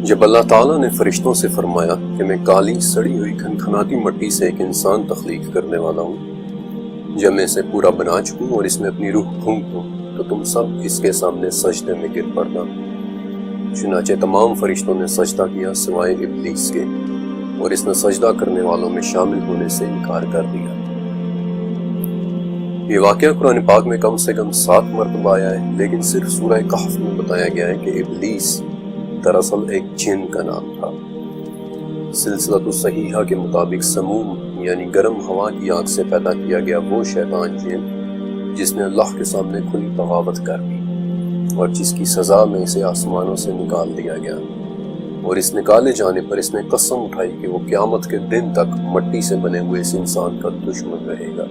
جب اللہ تعالیٰ نے فرشتوں سے فرمایا کہ میں کالی سڑی ہوئی کھنکھناتی مٹی سے ایک انسان تخلیق کرنے والا ہوں، جب میں اسے پورا بنا چکوں اور اس میں اپنی روح پھونک دوں تو تم سب اس کے سامنے سجدے میں گر پڑنا۔ چنانچہ تمام فرشتوں نے سجدہ کیا سوائے ابلیس کے، اور اس نے سجدہ کرنے والوں میں شامل ہونے سے انکار کر دیا۔ یہ واقعہ قرآن پاک میں کم سے کم 7 مرتبہ آیا ہے، لیکن صرف سورہ کہف میں بتایا گیا ہے کہ ابلیس دراصل ایک جن کا نام تھا۔ سلسلۃ الصحیحہ کے مطابق سموم یعنی گرم ہوا کی آگ سے پیدا کیا گیا وہ شیطان جن جس نے اللہ کے سامنے کھلی بغاوت کر دی، اور جس کی سزا میں اسے آسمانوں سے نکال دیا گیا، اور اس نکالے جانے پر اس نے قسم اٹھائی کہ وہ قیامت کے دن تک مٹی سے بنے ہوئے اس انسان کا دشمن رہے گا۔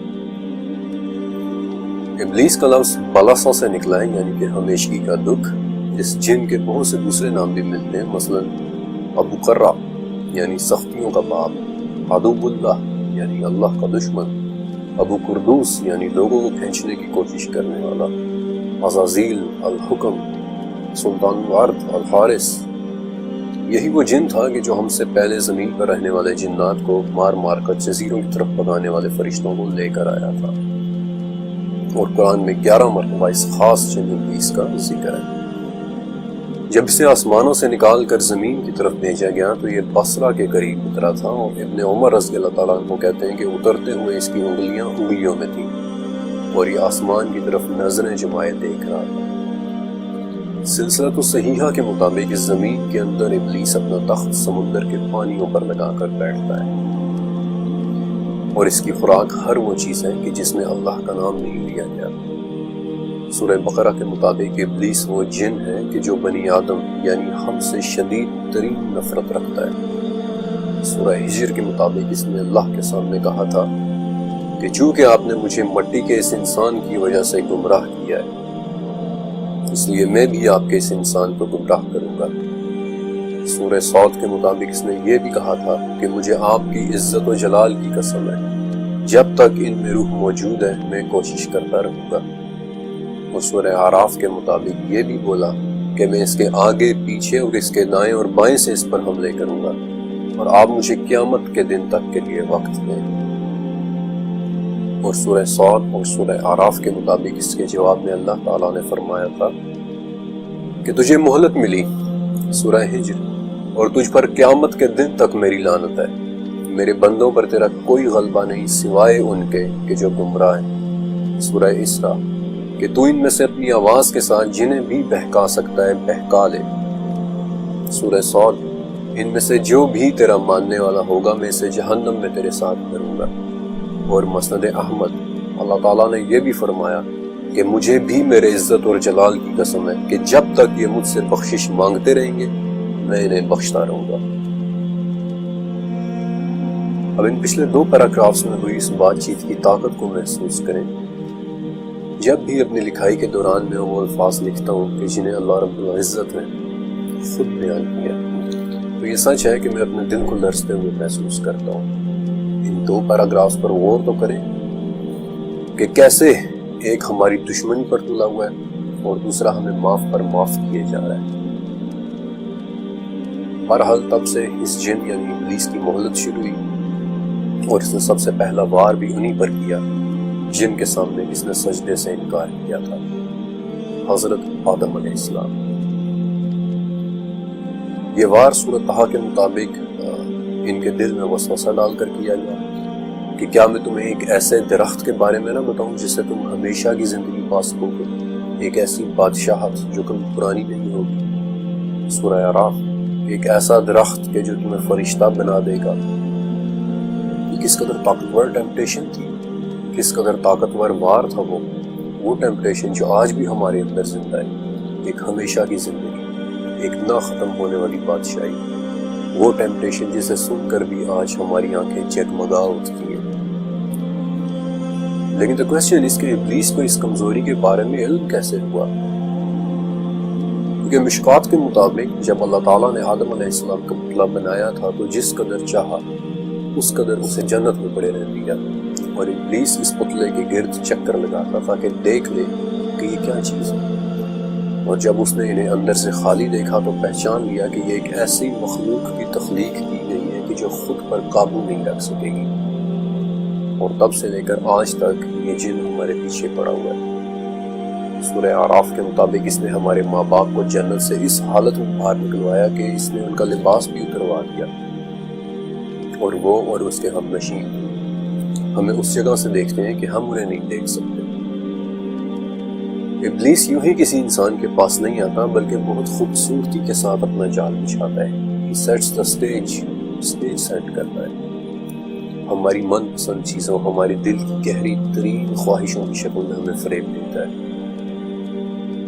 ابلیس کا لفظ بلاسا سے نکلا ہے، یعنی کہ ہمیشگی کا دکھ۔ اس جن کے بہت سے دوسرے نام بھی ملتے ہیں، مثلا ابو قرہ یعنی سختیوں کا باپ، عدو اللہ یعنی اللہ کا دشمن، ابو قردوس یعنی لوگوں کو کھینچنے کی کوشش کرنے والا، عزازیل، الحکم، سلطان الارض، الحارس۔ یہی وہ جن تھا کہ جو ہم سے پہلے زمین پر رہنے والے جنات کو مار مار کر جزیروں کی طرف بھگانے والے فرشتوں کو لے کر آیا تھا، اور قرآن میں 11 مرتبہ اس خاص جن ابلیس کا ذکر ہے۔ جب اسے آسمانوں سے نکال کر زمین کی طرف بھیجا گیا تو یہ بصرہ کے قریب اترا تھا، اور ابن عمر رضی اللہ تعالیٰ عنہ کہتے ہیں کہ اترتے ہوئے اس کی انگلیوں میں تھیں، اور یہ آسمان کی طرف نظریں جمائے دیکھ رہا تھا۔ سلسلۃ الصحیحہ کے مطابق اس زمین کے اندر ابلیس اپنا تخت سمندر کے پانیوں پر لگا کر بیٹھتا ہے، اور اس کی خوراک ہر وہ چیز ہے کہ جس میں اللہ کا نام نہیں لیا گیا۔ سورہ بقرہ کے مطابق ابلیس وہ جن ہے کہ جو بنی آدم یعنی ہم سے شدید ترین نفرت رکھتا ہے۔ سورہ ہجر کے مطابق اس نے اللہ کے سامنے کہا تھا کہ چونکہ آپ نے مجھے مٹی کے اس انسان کی وجہ سے گمراہ کیا ہے، اس لیے میں بھی آپ کے اس انسان کو گمراہ کروں گا۔ سورہ صاد کے مطابق اس نے یہ بھی کہا تھا کہ مجھے آپ کی عزت و جلال کی قسم ہے، جب تک ان میں روح موجود ہے میں کوشش کرتا رہوں گا۔ اور سورہ اعراف کے مطابق یہ بھی بولا کہ میں اس کے آگے پیچھے اور اس کے دائیں اور بائیں سے اس پر حملے کروں گا، اور آپ مجھے قیامت کے دن تک کے لیے وقت دیں۔ اور سورہ صاد اور سورہ اعراف کے مطابق اس کے جواب میں اللہ تعالیٰ نے فرمایا تھا کہ تجھے مہلت ملی، سورہ ہجر، اور تجھ پر قیامت کے دن تک میری لعنت ہے۔ میرے بندوں پر تیرا کوئی غلبہ نہیں سوائے ان کے کہ جو گمراہ ہیں، سورہ اسراء، کہ تو ان میں سے اپنی آواز کے ساتھ جنہیں بھی بہکا سکتا ہے بہکا لے، سورہ صاد، ان میں سے جو بھی تیرا ماننے والا ہوگا میں اسے جہنم میں تیرے ساتھ کروں گا۔ اور مسند احمد، اللہ تعالیٰ نے یہ بھی فرمایا کہ مجھے بھی میرے عزت اور جلال کی قسم ہے کہ جب تک یہ مجھ سے بخشش مانگتے رہیں گے میں انہیں بخشتا رہوں گا۔ اب ان پچھلے 2 پیراگرافز میں ہوئی اس بات چیت کی طاقت کو محسوس کریں۔ جب بھی اپنی لکھائی کے دوران میں وہ الفاظ لکھتا ہوں کہ جنہیں اللہ رب العزت نے خود بیان کیا، تو یہ سچ ہے کہ میں اپنے دل کو لرزتے ہوئے محسوس کرتا ہوں۔ ان 2 پیراگرافز پر غور تو کریں کہ کیسے ایک ہماری دشمنی پر تلا ہوا ہے اور دوسرا ہمیں معاف پر معاف کیے جا رہا ہے۔ بہرحال تب سے اس جن یعنی ابلیس کی مہلت شروع ہوئی، اور اس نے سب سے پہلا وار بھی انہی پر کیا جن کے سامنے اس نے سجدے سے انکار کیا تھا، حضرت آدم علیہ السلام۔ یہ وار سورۃ طٰہٰ کے مطابق ان کے دل میں وسوسہ ڈال کر کیا گیا کہ کیا میں تمہیں ایک ایسے درخت کے بارے میں نہ بتاؤں جس سے تم ہمیشہ کی زندگی پا سکو گے، ایک ایسی بادشاہت جو کبھی پرانی نہیں ہوگی، سورہ اعراف، ایک ایسا درخت کہ جو تمہیں فرشتہ بنا دے گا۔ یہ کس قدر طاقتور ٹیمپٹیشن تھی، کس قدر طاقتور وار تھا وہ ٹیمپٹیشن جو آج بھی ہمارے اندر زندہ ہے، ایک ہمیشہ کی زندگی، ایک نہ ختم ہونے والی بادشاہی، وہ ٹیمپٹیشن جسے سن کر بھی آج ہماری آنکھیں جگمگا اٹھتی ہیں۔ لیکن تو کوسچن اس کے ابلیس کو اس کمزوری کے بارے میں علم کیسے ہوا؟ کیونکہ مشکات کے مطابق جب اللہ تعالیٰ نے آدم علیہ السلام کا پتلا بنایا تھا تو جس قدر چاہا اس قدر اسے جنت میں پڑے رہ دیا، اور ابلیس اس پتلے کے گرد چکر لگاتا تھا کہ دیکھ لے کہ یہ کیا چیز ہے۔ اور جب اس نے انہیں اندر سے خالی دیکھا تو پہچان لیا کہ یہ ایک ایسی مخلوق کی تخلیق کی گئی ہے کہ جو خود پر قابو نہیں رکھ سکے گی، اور تب سے لے کر آج تک یہ جن ہمارے پیچھے پڑا ہوا ہے۔ سورہ اعراف کے مطابق اس نے ہمارے ماں باپ کو جنت سے اس حالت میں باہر نکلوایا کہ اس نے ان کا لباس بھی اتروا دیا، اور وہ اور اس کے ہم نشین ہمیں اس جگہ سے دیکھتے ہیں کہ ہم انہیں نہیں دیکھ سکتے۔ ابلیس یوں ہی کسی انسان کے پاس نہیں آتا، بلکہ بہت خوبصورتی کے ساتھ اپنا جال بچھاتا ہے۔ He sets the stage set کرتا ہے، ہماری من پسند چیزوں، ہماری دل کی گہری ترین خواہشوں کی شکل میں ہمیں فریب دیتا ہے۔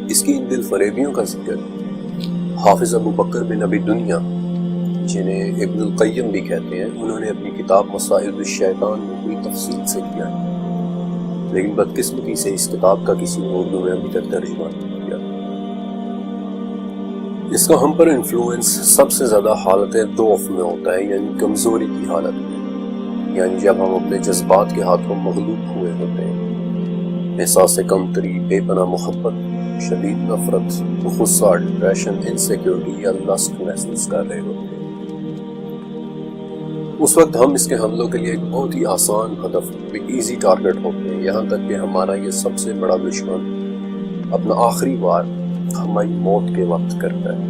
اس کی ان دل فریبیوں کا ذکر حافظ ابو بکر بن ابی دنیا، جنہیں ابن القیم بھی کہتے ہیں، انہوں نے اپنی کتاب مصائد الشیطان میں کوئی تفصیل سے کیا ہے، لیکن بدقسمتی سے اس کتاب کا کسی نے اردو میں ابھی تک ترجمہ نہیں کیا۔ اس کا ہم پر انفلوئنس سب سے زیادہ حالت ضعف میں ہوتا ہے، یعنی کمزوری کی حالت میں، یعنی جب ہم اپنے جذبات کے ہاتھوں مغلوب ہوئے ہوتے ہیں، احساس کمتری، بے پناہ محبت، شدید نفرت، غصہ، ڈپریشن، انسیکیورٹی یا لسٹ محسوس کر رہے ہوتے ہیں۔ اس وقت ہم اس کے حملوں کے لیے ایک بہت ہی آسان ہدف، ایک ایزی ٹارگٹ ہوتے ہیں، یہاں تک کہ ہمارا یہ سب سے بڑا دشمن اپنا آخری وار ہماری موت کے وقت کرتا ہے۔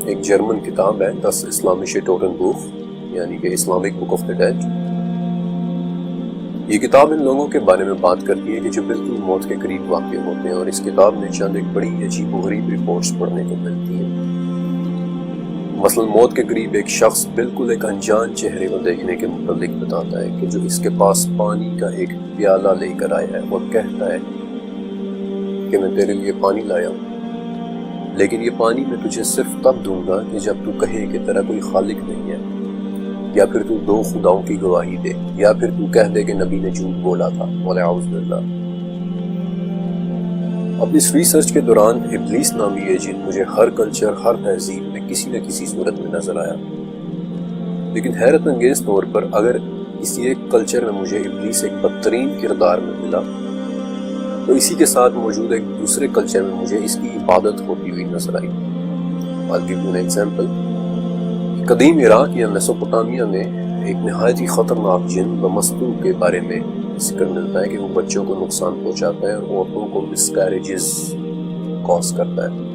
ایک جرمن کتاب ہے 10 اسلامسche Totenbuch، یعنی کہ Islamic book of the dead. یہ کتاب ان لوگوں کے بارے میں بات کرتی ہے کہ جو بالکل موت کے قریب واقع ہوتے ہیں، اور اس کتاب میں چند ایک بڑی عجیب و غریب رپورٹس پڑھنے کو ملتی ہیں۔ مثلا موت کے قریب ایک شخص بالکل ایک انجان چہرے کو دیکھنے کے متعلق بتاتا ہے کہ جو اس کے پاس پانی کا ایک پیالہ لے کر آیا ہے اور کہتا ہے کہ میں تیرے لیے پانی لایا ہوں، لیکن یہ پانی میں تجھے صرف تب دوں گا کہ جب تو کہے کہ تیرا کوئی خالق نہیں ہے، یا پھر تو 2 خداؤں کی گواہی دے، یا پھر تو کہہ دے کہ نبی نے جھوٹ بولا تھا، وَلَعَوْذُ بِاللَّہ۔ اپنی اس ریسرچ کے دوران ابلیس نامی یہ جن مجھے ہر کلچر، ہر تہذیب میں کسی نہ کسی صورت میں نظر آیا، لیکن حیرت انگیز طور پر اگر کسی ایک کلچر میں مجھے ابلیس ایک بدترین کردار میں ملا، تو اسی کے ساتھ موجود ایک دوسرے کلچر میں مجھے اس کی عبادت ہوتی ہوئی نظر آئی۔ I'll give you an example۔ قدیم عراق یا میسوپوٹامیہ میں ایک نہایت ہی خطرناک جن بمستو کے بارے میں ذکر ملتا ہے کہ وہ بچوں کو نقصان پہنچاتا ہے اور عورتوں کو مسکیریجز کاز کرتا ہے۔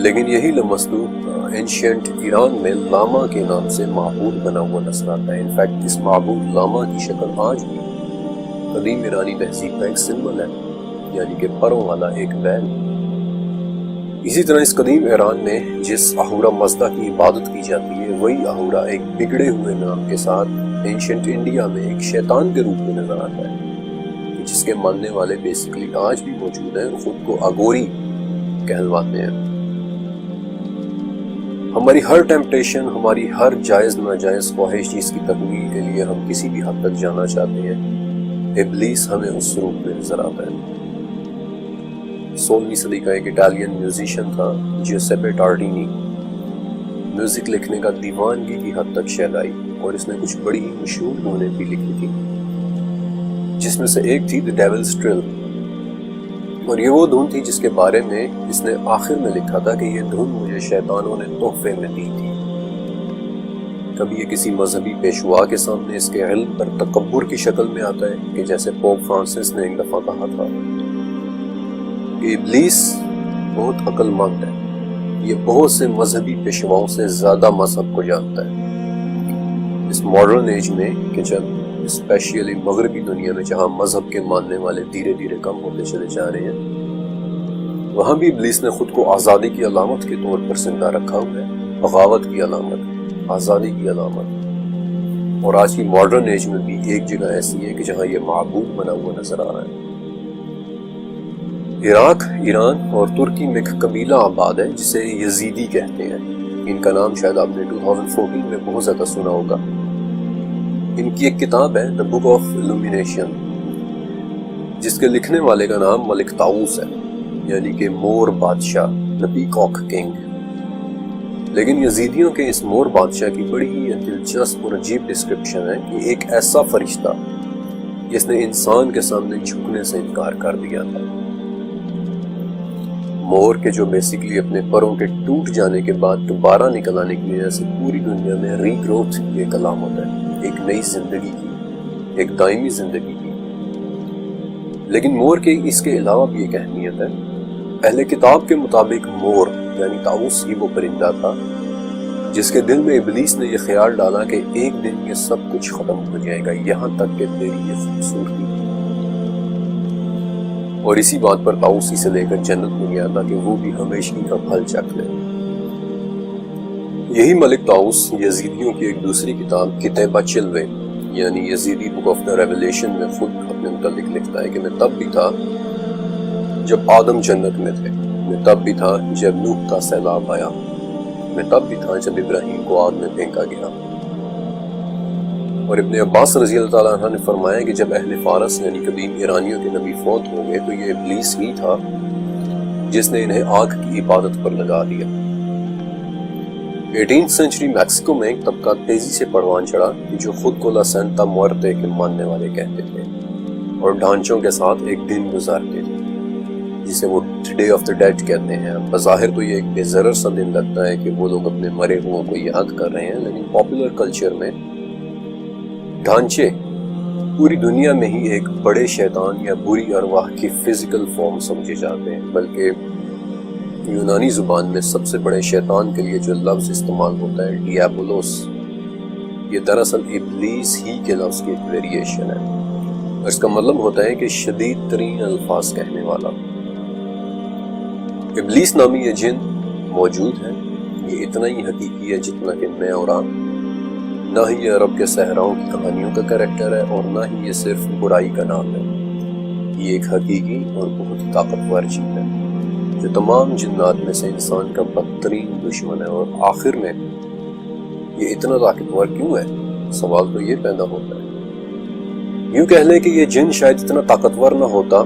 لیکن یہی لمستو اینشینٹ ایران میں لاما کے نام سے معبود بنا ہوا نظر آتا ہے۔ انفیکٹ اس معبود لاما کی شکل آج بھی قدیم ایرانی تہذیب کا ایک سمبل ہے، یعنی کہ پروں والا ایک بیل۔ اسی طرح اس قدیم ایران میں جس اہورا مزدا کی عبادت کی جاتی ہے، وہی اہورا ایک بگڑے ہوئے نام کے ساتھ اینشنٹ انڈیا میں ایک شیطان کے روپ میں نظر آتا ہے، جس کے ماننے والے بیسیکلی آج بھی موجود ہیں اور خود کو اگوری کہلواتے ہیں۔ ہماری ہر ٹیمپٹیشن، ہماری ہر جائز ناجائز خواہش جس کی تکمیل کے لیے ہم کسی بھی حد تک جانا چاہتے ہیں، ابلیس ہمیں اس روپ میں نظر آتا ہے۔ 16ویں صدی کا ایک اٹالین میوزیشین تھا جیوسیپے ٹارڈینی، میوزک لکھنے کا دیوانگی کی حد تک شہلائی، اور اس نے کچھ بڑی ہی مشہور دھنیں بھی لکھی تھی، جس میں سے ایک تھی دی ڈیولز ٹرل، اور یہ وہ دھن تھی جس کے بارے میں اس نے آخر میں لکھا تھا کہ یہ دھن مجھے شیطانوں نے تحفے میں دی تھی۔ کبھی یہ کسی مذہبی پیشوا کے سامنے اس کے علم پر تکبر کی شکل میں آتا ہے کہ جیسے پوپ فرانسس نے ایک دفعہ کہا تھا کہ ابلیس بہت عقل مند ہے، یہ بہت سے مذہبی پیشواؤں سے زیادہ مذہب کو جانتا ہے۔ اس ماڈرن ایج میں کہ جب اسپیشلی مغربی دنیا میں جہاں مذہب کے ماننے والے دھیرے دھیرے کم ہوتے چلے جا رہے ہیں، وہاں بھی ابلیس نے خود کو آزادی کی علامت کے طور پر زندہ رکھا ہوا ہے، بغاوت کی علامت، آزادی کی علامت۔ اور آج کی ماڈرن ایج میں بھی ایک جگہ ایسی ہے کہ جہاں یہ معبود بنا ہوا نظر آ رہا ہے۔ عراق، ایران اور ترکی میں ایک قبیلہ آباد ہے جسے یزیدی کہتے ہیں۔ ان کا نام شاید آپ نے 2014 میں بہت زیادہ سنا ہوگا۔ ان کی ایک کتاب ہے دی بک آف الومینیشن، جس کے لکھنے والے کا نام ملک طاؤس ہے، یعنی کہ مور بادشاہ، دی پیکاک کنگ۔ لیکن یزیدیوں کے اس مور بادشاہ کی بڑی ہی دلچسپ اور عجیب ڈسکرپشن ہے کہ ایک ایسا فرشتہ جس نے انسان کے سامنے جھکنے سے انکار کر دیا تھا۔ مور کے جو بیسیکلی اپنے پروں کے ٹوٹ جانے کے بعد دوبارہ نکل آنے کی وجہ سے پوری دنیا میں ری گروتھ یہ کلام ہوتا ہے، ایک نئی زندگی کی، ایک دائمی زندگی کی۔ لیکن مور کے اس کے علاوہ بھی ایک اہمیت ہے۔ اہل کتاب کے مطابق مور یعنی طاؤس ہی وہ پرندہ تھا جس کے دل میں ابلیس نے یہ خیال ڈالا کہ ایک دن یہ سب کچھ ختم ہو جائے گا، یہاں تک کہ تیری یہ خوبصورتی، اور اسی بات پر طاؤس ہی سے لے کر جنت میں گیا تھا کہ وہ بھی ہمیشگی کا پھل چکھ لے۔ یہی ملک طاؤس یزیدیوں کی ایک دوسری کتاب کتیبہ چلوے یعنی یزیدی بک آف دا ریولیشن میں خود اپنے متعلق لکھتا ہے کہ میں تب بھی تھا جب آدم جنت میں تھے، میں تب بھی تھا جب نوح کا سیلاب آیا، میں تب بھی تھا جب ابراہیم کو آگ میں پھینکا گیا۔ اور ابن عباس رضی اللہ تعالیٰ عنہ نے فرمایا کہ جب اہل فارس یعنی قدیم ایرانیوں کے نبی فوت ہو گئے تو یہ ابلیس ہی تھا جس نے انہیں آگ کی عبادت پر لگا دیا۔ 18th سینچری میکسیکو میں ایک طبقہ تیزی سے پروان چڑھا جو خود کو لا سینتا موارتے کے ماننے والے کہتے تھے اور ڈھانچوں کے ساتھ ایک دن گزارتے تھے جسے وہ ڈے آف دا ڈیڈ کہتے ہیں۔ بظاہر تو یہ ایک بے ضرر سا دن لگتا ہے کہ وہ لوگ اپنے مرے ہوئوں کو یاد کر رہے ہیں، لیکن پاپولر کلچر میں ڈھانچے پوری دنیا میں ہی ایک بڑے شیطان یا بری ارواح کی فزیکل فارم سمجھے جاتے ہیں، بلکہ یونانی زبان میں سب سے بڑے شیطان کے لیے جو لفظ استعمال ہوتا ہے ڈیابولوس، یہ دراصل ابلیس ہی کے لفظ کی ایک ویریشن ہے، اور اس کا مطلب ہوتا ہے کہ شدید ترین الفاظ کہنے والا۔ ابلیس نامی یہ جن موجود ہے، یہ اتنا ہی حقیقی ہے جتنا کہ میں اور آپ۔ نہ ہی یہ عرب کے صحراؤں کی کہانیوں کا کریکٹر ہے اور نہ ہی یہ صرف برائی کا نام ہے، یہ ایک حقیقی اور بہت طاقتور چیز ہے جو تمام جنات میں سے انسان کا بدترین دشمن ہے۔ اور آخر میں یہ اتنا طاقتور کیوں ہے؟ سوال تو یہ پیدا ہوتا ہے۔ یوں کہہ لیں کہ یہ جن شاید اتنا طاقتور نہ ہوتا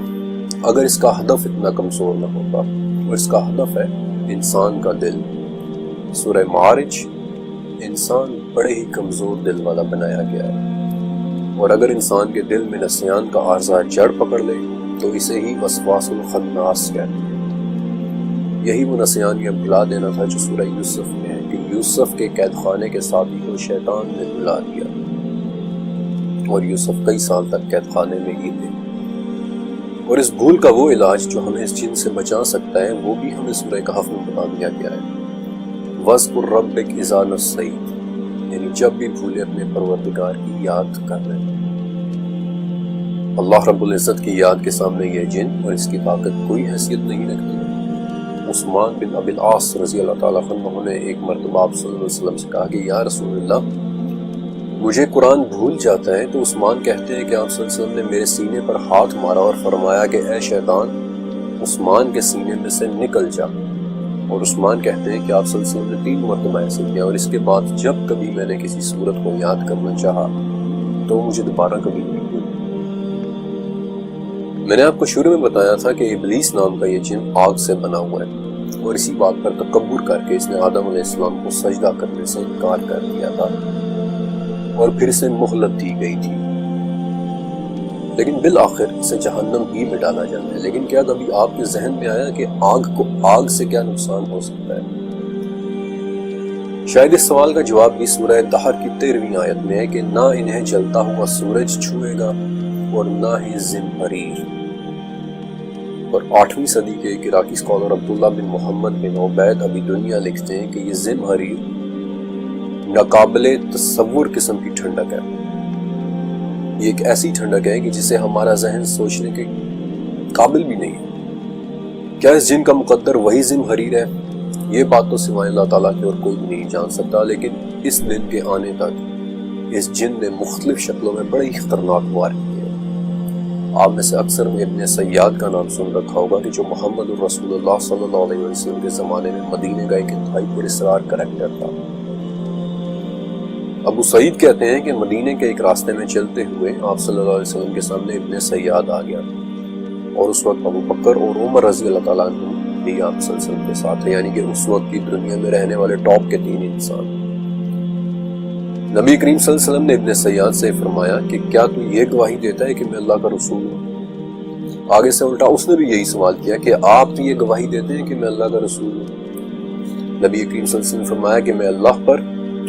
اگر اس کا ہدف اتنا کمزور نہ ہوتا، اور اس کا ہدف ہے انسان کا دل۔ سورہ معارج انسان بڑے ہی کمزور دل والا بنایا گیا ہے، اور اگر انسان کے دل میں نسیان کا عارضہ جڑ پکڑ لے تو اسے ہی وسواس الخناس کہتے ہیں۔ یہی وہ نسیان یا بھلا دینا تھا جو سورہ یوسف میں ہے کہ یوسف کے قید خانے کے ساتھی کو شیطان نے بھلا دیا، اور یوسف کئی سال تک قید خانے میں ہی تھے۔ اور اس بھول کا وہ علاج جو ہمیں اس جن سے بچا سکتا ہے وہ بھی ہمیں سورہ کہف میں بتا دیا گیا ہے۔ وَاذْكُرْ رَبَّكَ إِذَا نَسِيتَ، یعنی جب بھی بھولے اپنے پروردگار کی یاد کر لیں۔ اللہ رب العزت کی یاد کے سامنے یہ جن اور اس کی طاقت کوئی حیثیت نہیں رکھتی۔ عثمان بن ابی العاص رضی اللہ تعالیٰ عنہ نے ایک مرتبہ آپ صلی اللہ علیہ وسلم سے کہا کہ یا رسول اللہ مجھے قرآن بھول جاتا ہے، تو عثمان کہتے ہیں کہ آپ صلی اللہ علیہ وسلم نے میرے سینے پر ہاتھ مارا اور فرمایا کہ اے شیطان عثمان کے سینے میں سے نکل جا، اور عثمان کہتے ہیں کہ آپ صلی اللہ علیہ وسلم نے 3 مرتبہ ایسے کیا، اور اس کے بعد جب کبھی میں نے کسی صورت کو یاد کرنا چاہا تو مجھے دوبارہ کبھی نہیں بھول۔ میں نے آپ کو شروع میں بتایا تھا کہ ابلیس نام کا یہ جن آگ سے بنا ہوا ہے، اور اسی بات پر تکبر کر کے اس نے آدم علیہ السلام کو سجدہ کرنے سے انکار کر دیا تھا، اور پھر اسے مہلت دی گئی تھی، لیکن بالآخر اسے جہنم ہی میں ڈالا جاتا ہے۔ لیکن کیا کبھی آپ کے ذہن میں آیا کہ آگ کو آگ سے کیا نقصان ہو سکتا ہے؟ شاید اس سوال کا جواب بھی سورہ دہر کی 13ویں آیت میں ہے کہ نہ انہیں جلتا ہوا سورج چھوئے گا اور نہ ہی زمہریر۔ اور 8ویں صدی کے ایک عراقی اسکالر عبداللہ بن محمد بن عبید ابی دنیا لکھتے ہیں کہ یہ زمہریر ناقابل تصور قسم کی ٹھنڈک ہے، یہ ایک ایسی ٹھنڈک ہے کہ جسے ہمارا ذہن سوچنے کے قابل بھی نہیں ہے۔ کیا اس جن کا مقدر وہی زمہریر ہے؟ یہ بات تو سوائے اللہ تعالیٰ کے اور کوئی بھی نہیں جان سکتا، لیکن اس دن کے آنے تک اس جن نے مختلف شکلوں میں بڑے ہی خطرناک وار کیے ہیں۔ آپ میں سے اکثر نے ابن سیاد کا نام سن رکھا ہوگا کہ جو محمد الرسول اللہ صلی اللہ علیہ وسلم کے زمانے میں مدینے کا ایک انتہائی پراسرار کریکٹر تھا۔ ابو سعید کہتے ہیں کہ مدینے کے ایک راستے میں چلتے ہوئے آپ صلی اللہ علیہ وسلم کے سامنے ابن سیاد آ گیا، اور اس وقت ابو بکر اور عمر رضی اللہ تعالیٰ عنہ بھی آپ صلی اللہ علیہ وسلم کے ساتھ تھے، یعنی کہ اس وقت کی دنیا میں رہنے والے ٹاپ کے 3 انسان۔ نبی کریم صلی اللہ علیہ وسلم نے ابن سیاد سے فرمایا کہ کیا تو یہ گواہی دیتا ہے کہ میں اللہ کا رسول ہوں؟ آگے سے الٹا اس نے بھی یہی سوال کیا کہ آپ تو یہ گواہی دیتے ہیں کہ میں اللہ کا رسول ہوں۔ نبی کریم صلی اللہ علیہ وسلم نے فرمایا کہ میں اللہ پر،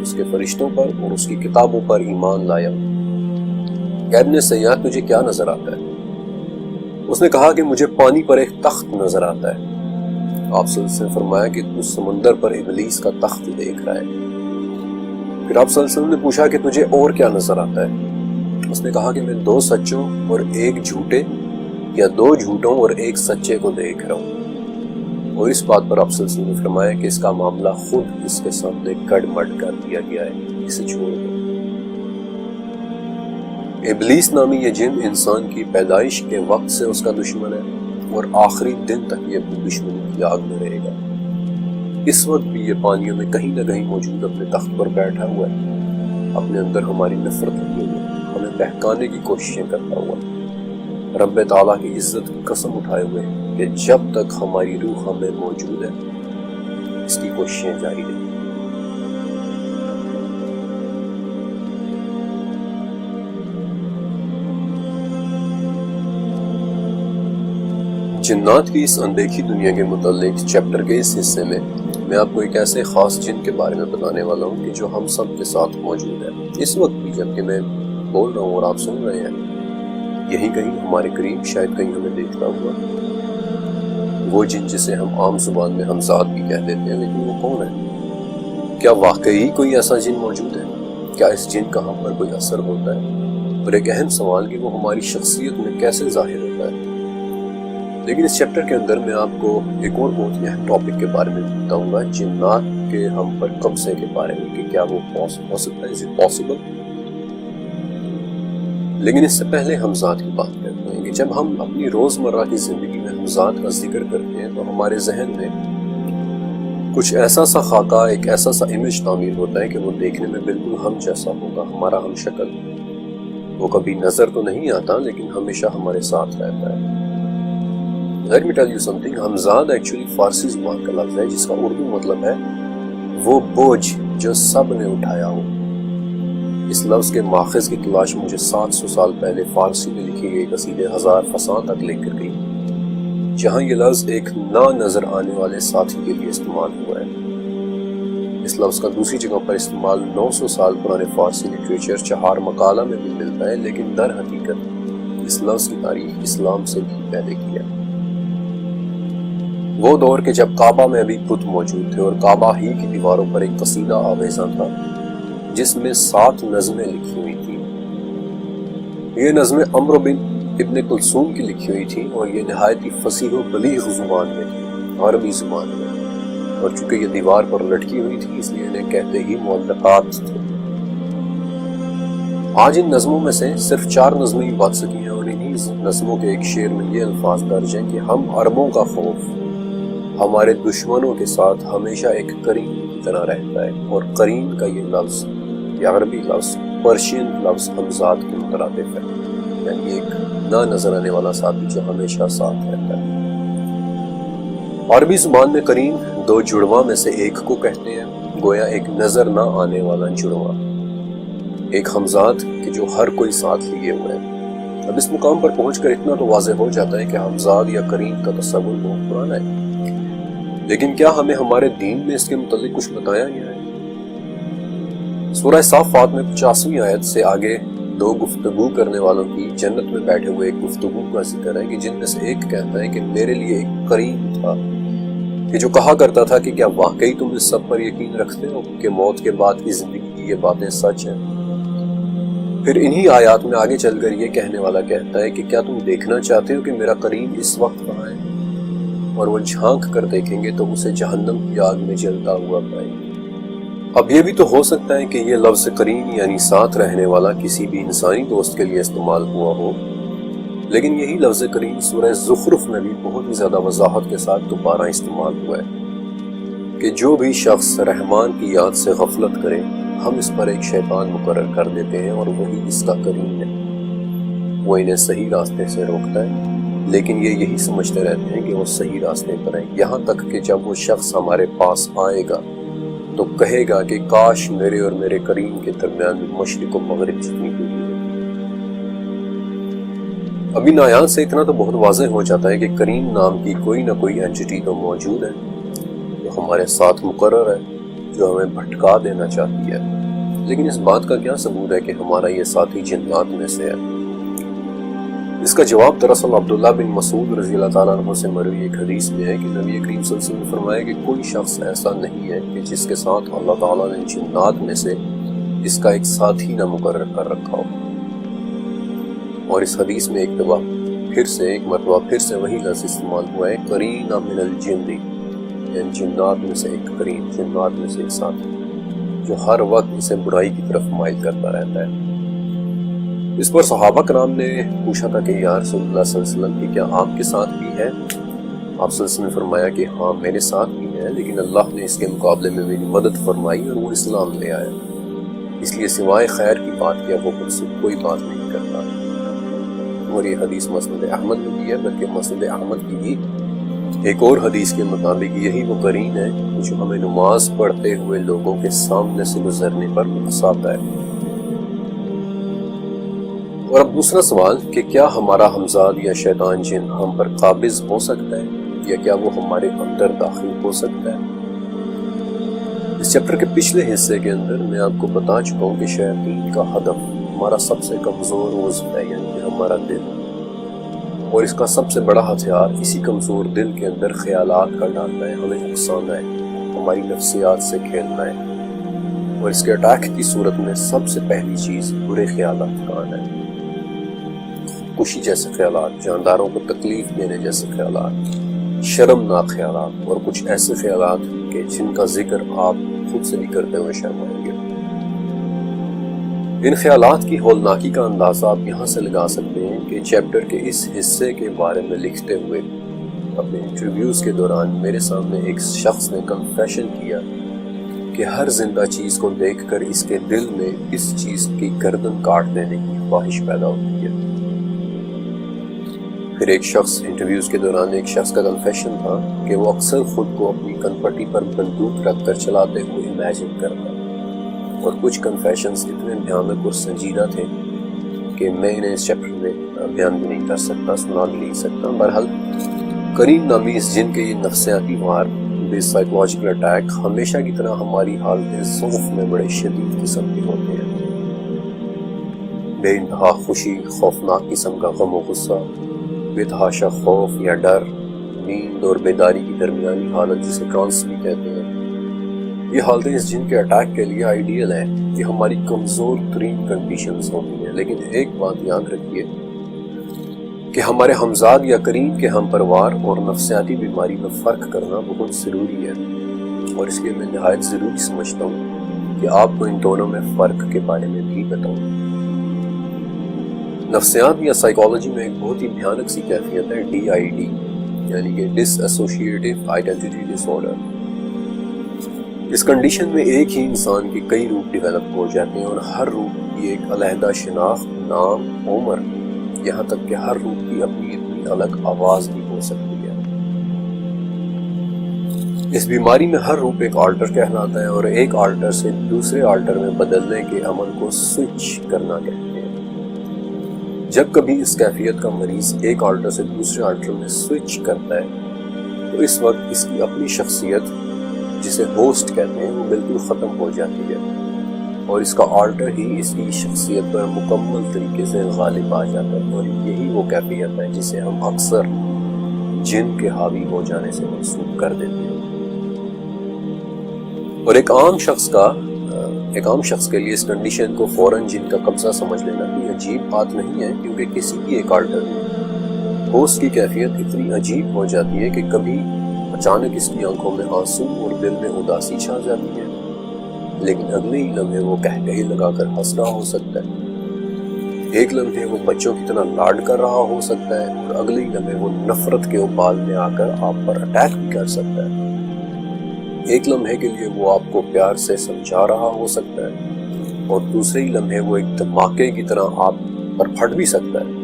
اس کے فرشتوں پر اور اس کی کتابوں پر ایمان لایا ہوں۔ کہ ابن سیاد تجھے کیا نظر آتا ہے؟ اس نے کہا کہ مجھے پانی پر ایک تخت نظر آتا ہے۔ آپ صلی اللہ علیہ وسلم نے فرمایا کہ تو سمندر پر ابلیس کا تخت دیکھ رہا ہے۔ پھر آپ صلی اللہ علیہ وسلم نے پوچھا کہ تجھے اور کیا نظر آتا ہے؟ اس نے کہا کہ میں 2 سچوں اور 1 جھوٹے یا 2 جھوٹوں اور 1 سچے کو دیکھ رہا ہوں۔ اور اس بات پر آپ صلی اللہ علیہ وسلم نے فرمایا کہ اس کا معاملہ خود اس کے سامنے گڑ مڑ کر دیا گیا ہے، اسے چھوڑ دو۔ ابلیس نامی یہ جن انسان کی پیدائش کے وقت سے اس کا دشمن ہے اور آخری دن تک یہ اپنی دشمنی کی آگ میں رہے گا۔ اس وقت بھی یہ پانیوں میں کہیں نہ کہیں موجود اپنے تخت پر بیٹھا ہوا ہے، اپنے اندر ہماری نفرت لیے ہوئے، ہمیں بہکانے کی کوششیں کرتا ہوا، رب تعالیٰ کی عزت کی قسم اٹھائے ہوئے کہ جب تک ہماری روح ہمیں موجود ہے اس کی کوششیں جاری رہیں۔ جنات کی اس اندیکھی دنیا کے متعلق چیپٹر کے اس حصے میں میں آپ کو ایک ایسے خاص جن کے بارے میں بتانے والا ہوں کہ جو ہم سب کے ساتھ موجود ہے اس وقت بھی، جبکہ میں بول رہا ہوں اور آپ سن رہے ہیں۔ یہی کہیں ہمارے قریب، شاید کہیں ہمیں دیکھتا ہوا۔ وہ جن جسے ہم عام زبان میں ہمزاد بھی کہہ دیتے ہیں، لیکن وہ کون ہے؟ کیا واقعی کوئی ایسا جن موجود ہے؟ کیا اس جن کا ہم پر کوئی اثر ہوتا ہے؟ اور ایک اہم سوال کہ وہ ہماری شخصیت میں کیسے ظاہر ہوتا ہے؟ لیکن اس چیپٹر کے اندر میں آپ کو ایک اور بہت اہم ٹاپک کے بارے میں بتاؤں گا، جنات کے ہم پر قبضے کے بارے میں، کہ کیا وہ ہو سکتا ہے، از اٹ پاسبل؟ لیکن اس سے پہلے ہم ذات کی بات کرتے ہیں کہ جب ہم اپنی روزمرہ کی زندگی میں ہم ذات کا ذکر کرتے ہیں تو ہمارے ذہن میں کچھ ایسا سا خاکہ، ایک ایسا سا امیج تعمیر ہوتا ہے کہ وہ دیکھنے میں بالکل ہم جیسا ہوگا، ہمارا ہم شکل۔ وہ کبھی نظر تو نہیں آتا لیکن ہمیشہ ہمارے ساتھ رہتا ہے۔ Let me tell you something، ہمزاد ایکچولی فارسی زبان کا لفظ ہے جس کا اردو مطلب ہے وہ بوجھ جو سب نے اٹھایا ہو۔ اس لفظ کے ماخذ کی تلاش مجھے 700 سال پہلے فارسی میں لکھی گئی قصیدے 1000 فساں تک لے کر گئی، جہاں یہ لفظ ایک نہ نظر آنے والے ساتھی کے لیے استعمال ہوا ہے۔ اس لفظ کا دوسری جگہ پر استعمال 900 سال پرانے فارسی لٹریچر چہار مقالہ میں بھی ملتا ہے، لیکن در حقیقت اس لفظ کی تاریخ اسلام سے بھی پہلے کی ہے۔ وہ دور کے جب کعبہ میں ابھی بت موجود تھے اور کعبہ ہی کی دیواروں پر ایک قصیدہ آویزاں تھا جس میں 7 نظمیں لکھی ہوئی تھیں۔ یہ نظمیں عمرو بن ابن کلثوم کی لکھی ہوئی تھیں اور یہ نہایت ہی فصیح و بلیغ زبان میں تھی، عربی زبان میں، اور چونکہ یہ دیوار پر لٹکی ہوئی تھی اس لیے انہیں کہتے ہی معلقات تھے۔ آج ان نظموں میں سے صرف 4 نظمیں ہی بچ سکی ہیں اور انہی نظموں کے ایک شعر میں یہ الفاظ درج ہیں کہ ہم عربوں کا خوف ہمارے دشمنوں کے ساتھ ہمیشہ ایک قرین کی طرح رہتا ہے، اور قرین کا یہ لفظ، یہ عربی لفظ پرشین لفظ ہمزاد کے مترادف ہے، یعنی ایک نہ نظر آنے والا ساتھی جو ہمیشہ ساتھ رہتا ہے۔ عربی زبان میں قرین 2 جڑواں میں سے ایک کو کہتے ہیں، گویا ایک نظر نہ آنے والا جڑواں، ایک ہمزاد کہ جو ہر کوئی ساتھ لیے ہوئے ہے۔ اب اس مقام پر پہنچ کر اتنا تو واضح ہو جاتا ہے کہ ہمزاد یا قرین کا تصور بہت پرانا ہے، لیکن کیا ہمیں ہمارے دین میں اس کے متعلق کچھ بتایا گیا ہے؟ سورہ صافات میں 50ویں آیت سے آگے 2 گفتگو کرنے والوں کی جنت میں بیٹھے ہوئے ایک گفتگو کا ذکر ہے کہ جن میں سے ایک کہتا ہے کہ میرے لیے ایک قرین تھا کہ جو کہا کرتا تھا کہ کیا واقعی تم اس سب پر یقین رکھتے ہو کہ موت کے بعد کی زندگی کی یہ باتیں سچ ہیں؟ پھر انہی آیات میں آگے چل کر یہ کہنے والا کہتا ہے کہ کیا تم دیکھنا چاہتے ہو کہ میرا قرین اس وقت کہاں ہے؟ اور وہ جھانک کر دیکھیں گے تو اسے جہنم کی آگ میں جلتا ہوا پائیں گے۔ اب یہ بھی تو ہو سکتا ہے کہ یہ لفظ قرین یعنی ساتھ رہنے والا کسی بھی انسانی دوست کے لیے استعمال ہوا ہو، لیکن یہی لفظ قرین سورہ زخرف میں بھی بہت ہی زیادہ وضاحت کے ساتھ دوبارہ استعمال ہوا ہے کہ جو بھی شخص رحمان کی یاد سے غفلت کرے ہم اس پر ایک شیطان مقرر کر دیتے ہیں اور وہی اس کا قرین ہے۔ وہ انہیں صحیح راستے سے روکتا ہے لیکن یہ یہی سمجھتے رہتے ہیں کہ وہ صحیح راستے پر ہیں، یہاں تک کہ جب وہ شخص ہمارے پاس آئے گا تو کہے گا کہ کاش میرے اور میرے قرین کے درمیان مشرق و مغرب جتنی دوری ہے۔ ابھی نایان سے اتنا تو بہت واضح ہو جاتا ہے کہ کریم نام کی کوئی نہ کوئی اینٹی تو موجود ہے جو ہمارے ساتھ مقرر ہے، جو ہمیں بھٹکا دینا چاہتی ہے، لیکن اس بات کا کیا ثبوت ہے کہ ہمارا یہ ساتھی جنات میں سے ہے؟ اس کا جواب دراصل عبداللہ بن مسعود رضی اللہ تعالیٰ عنہ سے مروی ایک حدیث میں ہے کہ نبی کریم صلی اللہ علیہ وسلم نے فرمایا کہ کوئی شخص ایسا نہیں ہے کہ جس کے ساتھ اللہ تعالیٰ نے جنات میں سے اس کا ایک ساتھی نہ مقرر کر رکھا ہو۔ اور اس حدیث میں ایک مرتبہ پھر سے وہی لفظ استعمال ہوا ہے، قرین من الجن، یعنی جنات میں سے ایک قرین، جنات میں سے ایک ساتھی جو ہر وقت اسے برائی کی طرف مائل کرتا رہتا ہے۔ اس پر صحابہ کرام نے پوچھا تھا کہ یا رسول اللہ صلی اللہ علیہ وسلم کہ کیا آپ کے ساتھ بھی ہے؟ آپ صلی اللہ علیہ وسلم نے فرمایا کہ ہاں میرے ساتھ بھی ہے، لیکن اللہ نے اس کے مقابلے میں میری مدد فرمائی اور وہ اسلام لے آیا، اس لیے سوائے خیر کی بات کیا وہ مجھ سے کوئی بات نہیں کرتا۔ اور یہ حدیث مسند احمد میں بھی ہے، بلکہ مسند احمد کی بھی ایک اور حدیث کے مطابق یہی وہ قرین ہے جو ہمیں نماز پڑھتے ہوئے لوگوں کے سامنے سے گزرنے پر اکساتا ہے۔ اور اب دوسرا سوال کہ کیا ہمارا ہمزاد یا شیطان جن ہم پر قابض ہو سکتا ہے یا کیا وہ ہمارے اندر داخل ہو سکتا ہے؟ اس چیپٹر کے پچھلے حصے کے اندر میں آپ کو بتا چکا ہوں کہ شیاطین کا ہدف ہمارا سب سے کمزور عضو ہے، یعنی کہ ہمارا دل، اور اس کا سب سے بڑا ہتھیار اسی کمزور دل کے اندر خیالات کا ڈالنا ہے، ہمیں اکسانا ہے، ہماری نفسیات سے کھیلنا ہے، اور اس کے اٹیک کی صورت میں سب سے پہلی چیز برے خیالات کا آنا ہے، خوشی جیسے خیالات، جانداروں کو تکلیف دینے جیسے خیالات، شرمناک خیالات، اور کچھ ایسے خیالات کہ جن کا ذکر آپ خود سے بھی کرتے ہوئے شرمائیں گے۔ ان خیالات کی ہولناکی کا اندازہ آپ یہاں سے لگا سکتے ہیں کہ چیپٹر کے اس حصے کے بارے میں لکھتے ہوئے اپنے انٹرویوز کے دوران میرے سامنے ایک شخص نے کنفیشن کیا کہ ہر زندہ چیز کو دیکھ کر اس کے دل میں اس چیز کی گردن کاٹ دینے کی خواہش پیدا ہوتی ہے۔ پھر انٹرویوز کے دوران ایک شخص کا کنفیشن تھا کہ وہ اکثر خود کو اپنی کنپٹی پر بندوق رکھ کر چلاتے ہوئے امیجن کرتا، اور کچھ کنفیشنز اتنے بھیانک اور سنجیدہ تھے کہ میں انہیں اس چیپٹر میں بیان بھی نہیں کر سکتا، سنا بھی نہیں سکتا۔ بہرحال کریم نامی اس جن کے یہ نفسیاتی وار، سائیکولوجیکل اٹیک ہمیشہ کی طرح ہماری حالت ذوف میں بڑے شدید قسم کے ہوتے ہیں، بے انتہا خوشی، خوفناک قسم کا غم و غصہ، بے تحاشا خوف یا ڈر، نیند اور بیداری کی درمیانی حالت جسے ٹرانس بھی کہتے ہیں۔ یہ حالتیں اس جن کے اٹیک کے لیے آئیڈیل ہیں، یہ ہماری کمزور ترین کنڈیشنز ہوتی ہیں، لیکن ایک بات یاد رکھیے کہ ہمارے ہمزاد یا قرین کے ہم پروار اور نفسیاتی بیماری میں فرق کرنا بہت ضروری ہے، اور اس لیے میں نہایت ضروری سمجھتا ہوں کہ آپ کو ان دونوں میں فرق کے بارے میں بھی بتاؤں۔ نفسیات یا سائیکالوجی میں ایک بہت ہی بھیانک سی کیفیت ہے DID، یعنی کہ ڈس ایسوسیٹیو آئیڈینٹی ڈس آرڈر۔ اس کنڈیشن میں ایک ہی انسان کے کئی روپ ڈیولپ ہو جاتے ہیں، اور ہر روپ کی ایک علیحدہ شناخت، نام، عمر، یہاں تک کہ ہر روپ کی اپنی الگ آواز بھی ہو سکتی ہے۔ اس بیماری میں ہر روپ ایک آلٹر کہلاتا ہے، اور ایک آلٹر سے دوسرے آلٹر میں بدلنے کے عمل کو سوئچ کرنا کہتے ہیں۔ جب کبھی اس کیفیت کا مریض ایک آلٹر سے دوسرے آلٹر میں سوئچ کرتا ہے تو اس وقت اس کی اپنی شخصیت جسے ہوسٹ کہتے ہیں وہ بالکل ختم ہو جاتی ہے، اور اس کا آلٹر ہی اس کی شخصیت پر مکمل طریقے سے غالب آ جاتا ہے، اور یہی وہ کیفیت ہے جسے ہم اکثر جن کے حاوی ہو جانے سے منسوب کر دیتے ہیں۔ اور ایک عام شخص کے لیے اس کنڈیشن کو فوراً جن کا قبضہ سمجھ لینا کوئی عجیب بات نہیں ہے، کیونکہ کسی بھی ایک آلٹر میں ہوسٹ کی کیفیت اتنی عجیب ہو جاتی ہے کہ کبھی اچانک اس کی آنکھوں میں آنسو اور دل میں اداسی چھا جاتی ہے، لیکن اگلے ہی لمحے وہ کہے لگا کر ہنس رہا ہو سکتا ہے، ایک لمحے وہ بچوں کی طرح لاڈ کر رہا ہو سکتا ہے، اور اگلے ہی لمحے وہ نفرت کے ابال میں آ کر آپ پر اٹیک بھی کر سکتا ہے، ایک لمحے کے لیے وہ آپ کو پیار سے سمجھا رہا ہو سکتا ہے، اور دوسرے ہی لمحے وہ ایک دھماکے کی طرح آپ پر پھٹ بھی سکتا ہے۔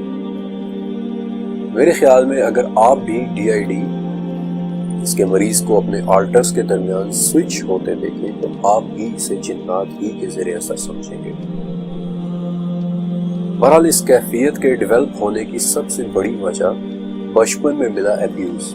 میرے خیال میں اگر آپ بھی DID اس کے مریض کو اپنے آلٹرز کے درمیان سوئچ ہوتے دیکھیں تو آپ بھی اسے جنات ہی کے زیر اثر سمجھیں گے۔ بہرحال اس کیفیت کے ڈیولپ ہونے کی سب سے بڑی وجہ بچپن میں ملا ایبیوز،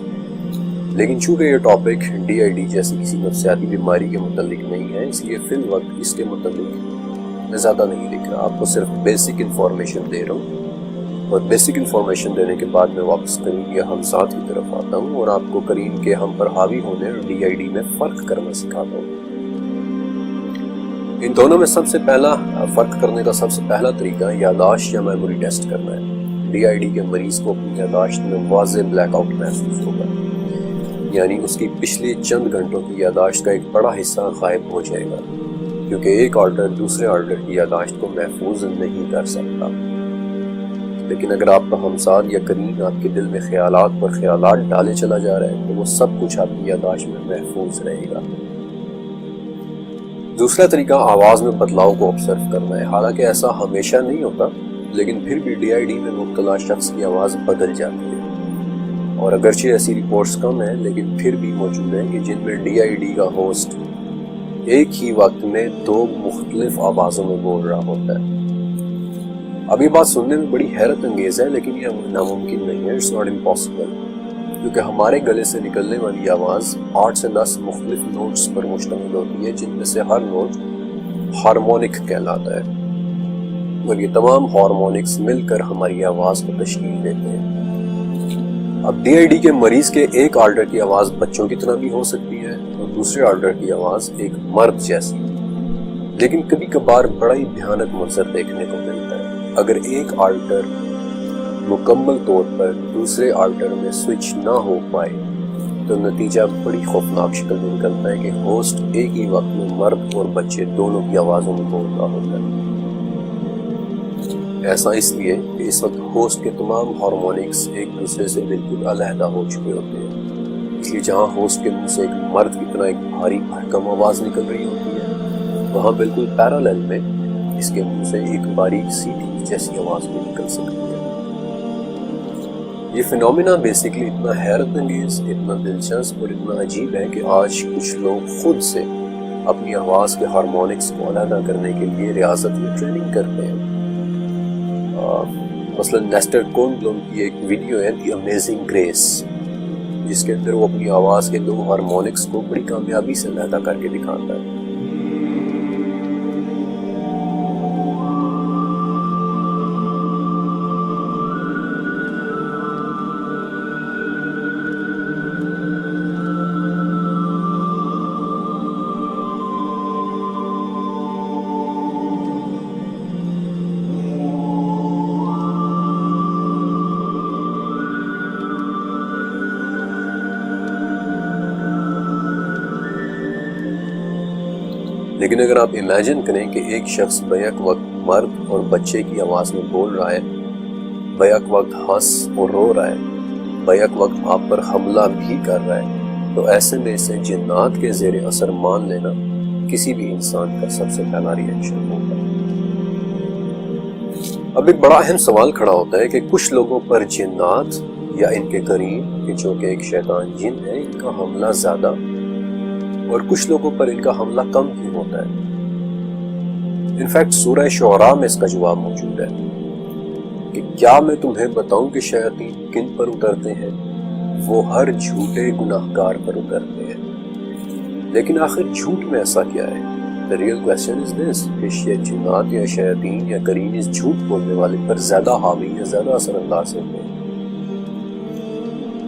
لیکن چونکہ یہ ٹاپک ڈی آئی ڈی جیسی کسی نفسیاتی بیماری کے متعلق نہیں ہے، اس لیے فی الوقت اس کے متعلق میں زیادہ نہیں لکھ رہا، آپ کو صرف بیسک انفارمیشن دے رہا ہوں، اور بیسک انفارمیشن دینے کے بعد میں واپس کریم یا ہمزاد کی طرف آتا ہوں اور آپ کو کریم کے ہم پر حاوی ہونے اور ڈی آئی ڈی میں فرق کرنا سکھاتا ہوں۔ ان دونوں میں سب سے پہلا فرق کرنے کا سب سے پہلا طریقہ یادداشت یا میموری ٹیسٹ کرنا ہے۔ ڈی آئی ڈی کے مریض کو اپنی یادداشت میں واضح بلیک آؤٹ محسوس ہوگا، یعنی اس کی پچھلی چند گھنٹوں کی یادداشت کا ایک بڑا حصہ غائب ہو جائے گا، کیونکہ ایک آرڈر دوسرے آرڈر کی یادداشت کو محفوظ نہیں کر سکتا۔ لیکن اگر آپ کا ہمساد یا کریم آپ کے دل میں خیالات پر خیالات ڈالے چلا جا رہا ہے تو وہ سب کچھ آپ کی یادداشت میں محفوظ رہے گا۔ دوسرا طریقہ آواز میں بدلاؤ کو آبزرو کرنا ہے۔ حالانکہ ایسا ہمیشہ نہیں ہوتا، لیکن پھر بھی ڈی آئی ڈی میں مبتلا شخص کی آواز بدل جاتی ہے، اور اگرچہ ایسی رپورٹس کم ہیں لیکن پھر بھی موجود ہیں کہ جن میں ڈی آئی ڈی کا ہوسٹ ایک ہی وقت میں 2 مختلف آوازوں میں بول رہا ہوتا ہے۔ اب یہ بات سننے میں بڑی حیرت انگیز ہے، لیکن یہ ناممکن نہیں ہے، اٹس ناٹ امپاسبل، کیونکہ ہمارے گلے سے نکلنے والی آواز 8 سے 10 مختلف نوٹس پر مشتمل ہوتی ہے، جن میں سے ہر نوٹ ہارمونک کہلاتا ہے، اور یہ تمام ہارمونکس مل کر ہماری آواز کو تشکیل دیتے ہیں۔ اب ڈی آئی ڈی کے مریض کے ایک آرڈر کی آواز بچوں کی طرح بھی ہو سکتی ہے اور دوسرے آرڈر کی آواز ایک مرد جیسی، لیکن کبھی کبھار بڑا ہی بھیانک منظر دیکھنے کو ملتا ہے۔ اگر ایک آرڈر مکمل طور پر دوسرے آرڈر میں سوئچ نہ ہو پائے تو نتیجہ بڑی خوفناک شکل میں نکلتا ہے کہ ہوسٹ ایک ہی وقت میں مرد اور بچے دونوں کی آوازوں میں بول رہا ہوتا ہے۔ ایسا اس لیے کہ اس وقت ہوسٹ کے تمام ہارمونکس ایک دوسرے سے بالکل علیحدہ ہو چکے ہوتے ہیں، اس لیے جہاں ہوسٹ کے منہ سے ایک مرد کی طرح ایک بھاری بھرکم آواز نکل رہی ہوتی ہے، وہاں بالکل پیرالل میں اس کے منہ سے ایک باریک سیٹی جیسی آواز بھی نکل سکتی ہے۔ یہ فینومینا بیسیکلی اتنا حیرت انگیز، اتنا دلچسپ اور اتنا عجیب ہے کہ آج کچھ لوگ خود سے اپنی آواز کے ہارمونکس کو علیحدہ کرنے کے لیے ریاضت میں ٹریننگ کرتے ہیں۔ مثلا نیسٹر کورنبلوم کی ایک ویڈیو ہے دی امیزنگ گریس، جس کے اندر وہ اپنی آواز کے 2 ہارمونکس کو بڑی کامیابی سے علیحدہ کر کے دکھاتا ہے۔ لیکن اگر آپ امیجن کریں کہ ایک شخص بیک وقت مرد اور بچے کی آواز میں بول رہا ہے، بیک وقت ہنس اور رو رہا ہے، بیک وقت آپ پر حملہ بھی کر رہا ہے، تو ایسے میں اسے جنات کے زیر اثر مان لینا کسی بھی انسان کا سب سے پہلا ریئیکشن ہوگا۔ اب ایک بڑا اہم سوال کھڑا ہوتا ہے کہ کچھ لوگوں پر جنات یا ان کے قرین، کہ جو کہ ایک شیطان جن ہے، ان کا حملہ زیادہ اور کچھ لوگوں پر ان کا حملہ کم کیوں ہوتا ہے؟ انفیکٹ سورہ شعراء میں اس کا جواب موجود ہے کہ کیا میں تمہیں بتاؤں کہ شیاطین کن پر اترتے ہیں؟ وہ ہر جھوٹے گناہگار پر اترتے ہیں۔ لیکن آخر جھوٹ میں ایسا کیا ہے؟ The real question is this، کہ جنات یا شیاطین یا قرین اس جھوٹ بولنے والے پر زیادہ حاوی یا زیادہ اثر انداز ہوتے ہیں؟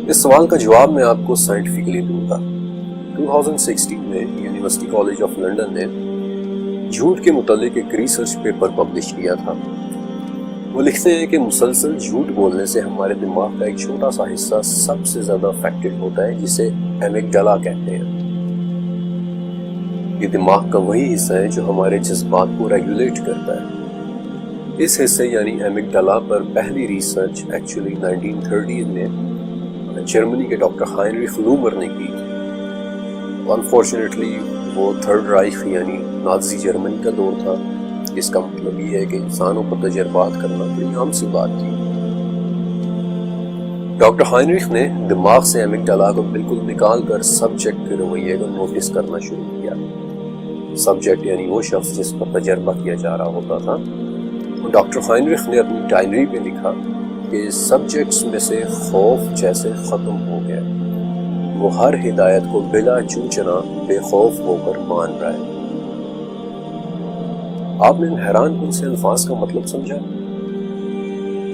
اس سوال کا جواب میں آپ کو سائنٹیفکلی دوں گا۔ 2016 میں یونیورسٹی کالج آف لنڈن نے جھوٹ کے متعلق ایک ریسرچ پیپر پبلش کیا تھا۔ وہ لکھتے ہیں کہ مسلسل جھوٹ بولنے سے ہمارے دماغ کا ایک چھوٹا سا حصہ سب سے زیادہ افیکٹڈ ہوتا ہے، جسے ایمگڈالا کہتے ہیں۔ یہ دماغ کا وہی حصہ ہے جو ہمارے جذبات کو ریگولیٹ کرتا ہے۔ اس حصے یعنی ایمگڈالا پر پہلی ریسرچ ایکچولی 1930 میں جرمنی کے ڈاکٹر ہائنریخ لومر نے کی تھی۔ انفارچونیٹلی وہ تھرڈ رائخ یعنی نازی جرمنی کا دور تھا، جس کا مطلب یہ ہے کہ انسانوں پر تجربات کرنا بڑی عام سی بات تھی۔ ڈاکٹر ہائنریخ نے دماغ سے ایمگڈالا کو بالکل نکال کر سبجیکٹ کے رویے کو نوٹس کرنا شروع کیا۔ سبجیکٹ یعنی وہ شخص جس پر تجربہ کیا جا رہا ہوتا تھا، ڈاکٹر ہائنریخ نے اپنی ڈائری پہ لکھا کہ سبجیکٹس میں سے خوف جیسے ختم ہو گیا، وہ ہر ہدایت کو بلا چوچنا بے خوف ہو کر مان رہا ہے۔ آپ نے ان حیران کن سے الفاظ کا مطلب سمجھا؟